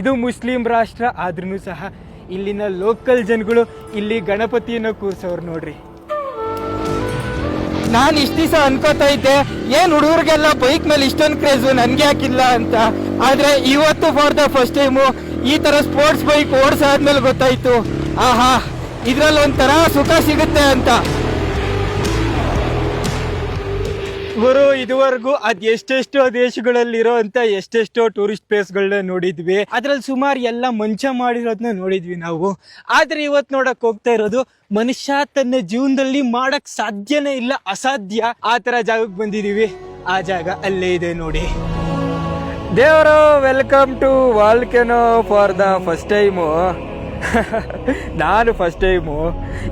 ಇದು ಮುಸ್ಲಿಂ ರಾಷ್ಟ್ರ ಆದ್ರೂ ಸಹ ಇಲ್ಲಿನ ಲೋಕಲ್ ಜನಗಳು ಇಲ್ಲಿ ಗಣಪತಿಯನ್ನು ಕೂರ್ಸೋರು ನೋಡ್ರಿ. ನಾನು ಇಷ್ಟ ದಿವಸ ಅನ್ಕೋತಾ ಇದ್ದೆ ಏನ್ ಹುಡುಗರಿಗೆಲ್ಲ ಬೈಕ್ ಮೇಲೆ ಇಷ್ಟೊಂದು ಕ್ರೇಜು ನನ್ಗೆ ಹಾಕಿಲ್ಲ ಅಂತ. ಆದ್ರೆ ಇವತ್ತು ಫಾರ್ ದ ಫಸ್ಟ್ ಟೈಮು ಈ ತರ ಸ್ಪೋರ್ಟ್ಸ್ ಬೈಕ್ ಓಡಿಸಾದ್ಮೇಲೆ ಗೊತ್ತಾಯ್ತು, ಆಹಾ ಇದ್ರಲ್ಲಿ ಒಂಥರ ಸುಖ ಸಿಗುತ್ತೆ ಅಂತ. ಗುರು ಇದುವರೆಗೂ ಎಷ್ಟೆಷ್ಟೋ ದೇಶಗಳಲ್ಲಿರೋ ಅಂತ ಎಷ್ಟೆಷ್ಟೋ ಟೂರಿಸ್ಟ್ ಪ್ಲೇಸ್ಗಳನ್ನ ನೋಡಿದ್ವಿ. ಅದ್ರಲ್ಲಿ ಸುಮಾರು ಎಲ್ಲ ಮಂಚ ಮಾಡಿರೋದನ್ನ ನೋಡಿದ್ವಿ ನಾವು. ಆದ್ರೆ ಇವತ್ತು ನೋಡಕ್ ಹೋಗ್ತಾ ಇರೋದು ಮನುಷ್ಯ ತನ್ನ ಜೀವನದಲ್ಲಿ ಮಾಡಕ್ ಸಾಧ್ಯನೇ ಇಲ್ಲ, ಅಸಾಧ್ಯ ಆ ತರ ಜಾಗಕ್ಕೆ ಬಂದಿದೀವಿ. ಆ ಜಾಗ ಅಲ್ಲೇ ಇದೆ ನೋಡಿ. ದೇವರು welcome to volcano for the first time. ನಾನು ಫಸ್ಟ್ ಟೈಮು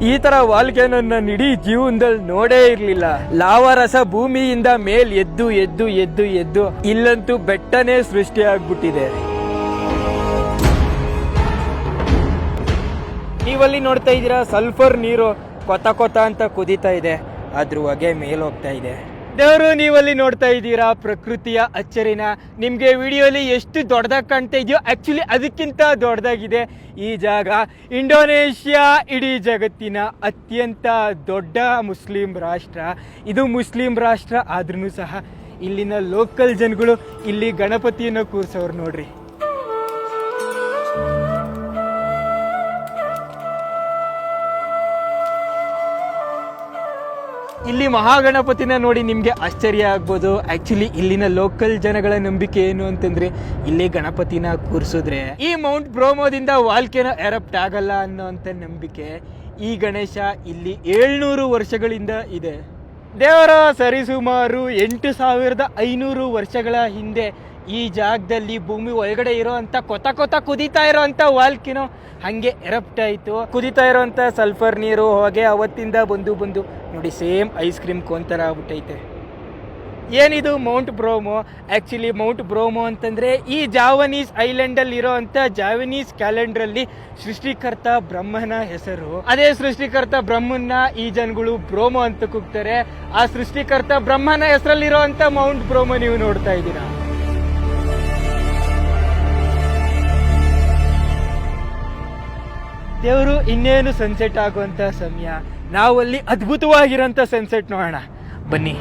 ಈ ತರ ವಾಲ್ಕೆನೋನ ಇಡೀ ಜೀವನದಲ್ಲಿ ನೋಡೇ ಇರ್ಲಿಲ್ಲ. ಲಾವಾರಸ ಭೂಮಿಯಿಂದ ಮೇಲ್ ಎದ್ದು ಎದ್ದು ಎದ್ದು ಎದ್ದು ಇಲ್ಲಂತೂ ಬೆಟ್ಟನೇ ಸೃಷ್ಟಿ ಆಗ್ಬಿಟ್ಟಿದೆ. ನೀವಲ್ಲಿ ನೋಡ್ತಾ ಇದ್ದೀರಾ ಸಲ್ಫರ್ ನೀರು ಕೊತ ಕೊತ ಅಂತ ಕುದೀತಾ ಇದೆ, ಅದ್ರ ಹೊಗೆ ಮೇಲ್ ಹೋಗ್ತಾ ಇದೆ. ದೇವರು ನೀವಲ್ಲಿ ನೋಡ್ತಾ ಇದ್ದೀರಾ ಪ್ರಕೃತಿಯ ಅಚ್ಚರಿನ. ನಿಮ್ಗೆ ವಿಡಿಯೋಲಿ ಎಷ್ಟು ದೊಡ್ಡದಾಗಿ ಕಾಣ್ತಾ ಇದೆಯೋ ಆಕ್ಚುಲಿ ಅದಕ್ಕಿಂತ ದೊಡ್ಡದಾಗಿದೆ ಈ ಜಾಗ. ಇಂಡೋನೇಷ್ಯಾ ಇಡೀ ಜಗತ್ತಿನ ಅತ್ಯಂತ ದೊಡ್ಡ ಮುಸ್ಲಿಂ ರಾಷ್ಟ್ರ. ಇದು ಮುಸ್ಲಿಂ ರಾಷ್ಟ್ರ ಆದ್ರೂ ಸಹ ಇಲ್ಲಿನ ಲೋಕಲ್ ಜನಗಳು ಇಲ್ಲಿ ಗಣಪತಿಯನ್ನು ಕೂರ್ಸೋರು ನೋಡ್ರಿ. ಇಲ್ಲಿ ಮಹಾಗಣಪತಿನ ನೋಡಿ ನಿಮಗೆ ಆಶ್ಚರ್ಯ ಆಗ್ಬೋದು. ಆಕ್ಚುಲಿ ಇಲ್ಲಿನ ಲೋಕಲ್ ಜನಗಳ ನಂಬಿಕೆ ಏನು ಅಂತಂದ್ರೆ ಇಲ್ಲಿ ಗಣಪತಿನ ಕೂರಿಸಿದ್ರೆ ಈ ಮೌಂಟ್ ಬ್ರೋಮೋದಿಂದ ವಾಲ್ಕೆನೋ ಎರಪ್ಟ್ ಆಗಲ್ಲ ಅನ್ನೋಂಥ ನಂಬಿಕೆ. ಈ ಗಣೇಶ ಇಲ್ಲಿ 700 ವರ್ಷಗಳಿಂದ ಇದೆ. ದೇವರ ಸರಿಸುಮಾರು 8500 ವರ್ಷಗಳ ಹಿಂದೆ ಈ ಜಾಗದಲ್ಲಿ ಭೂಮಿ ಒಳಗಡೆ ಇರೋ ಅಂತ ಕೊತ ಕೊತ ಕುದೀತಾ ಇರೋ ಅಂತ ವಾಲ್ಕೆನೋ ಹಂಗೆ ಎರಪ್ಟ್ ಆಯ್ತು. ಕುದೀತಾ ಇರೋಂಥ ಸಲ್ಫರ್ ನೀರು ಹೊಗೆ ಅವತ್ತಿಂದ ಬಂದು ಬಂದು ನೋಡಿ ಸೇಮ್ ಐಸ್ ಕ್ರೀಮ್ ಕೋನ್ ಥರ ಆಗ್ಬಿಟ್ಟೈತೆ. ಏನಿದು Mount bromo? Actually Mount bromo ಅಂತಂದರೆ ಈ ಜಾವನೀಸ್ ಐಲ್ಯಾಂಡಲ್ಲಿ ಇರೋ ಅಂಥ ಜಾವನೀಸ್ ಕ್ಯಾಲೆಂಡ್ರಲ್ಲಿ ಸೃಷ್ಟಿಕರ್ತ ಬ್ರಹ್ಮನ ಹೆಸರು. ಅದೇ ಸೃಷ್ಟಿಕರ್ತ ಬ್ರಹ್ಮನ್ನ ಈ ಜನಗಳು ಬ್ರೋಮೋ ಅಂತ ಕೂಗ್ತಾರೆ. ಆ ಸೃಷ್ಟಿಕರ್ತ ಬ್ರಹ್ಮನ ಹೆಸರಲ್ಲಿರೋ ಅಂಥ ಮೌಂಟ್ ಬ್ರೋಮೋ ನೀವು ನೋಡ್ತಾ ಇದ್ದೀರಾ. ದೇವರು ಇನ್ನೇನು ಸನ್ಸೆಟ್ ಆಗುವಂಥ ಸಮಯ. ನಾವಲ್ಲಿ ಅದ್ಭುತವಾಗಿರೋಂಥ ಸನ್ಸೆಟ್ ನೋಡೋಣ ಬನ್ನಿ.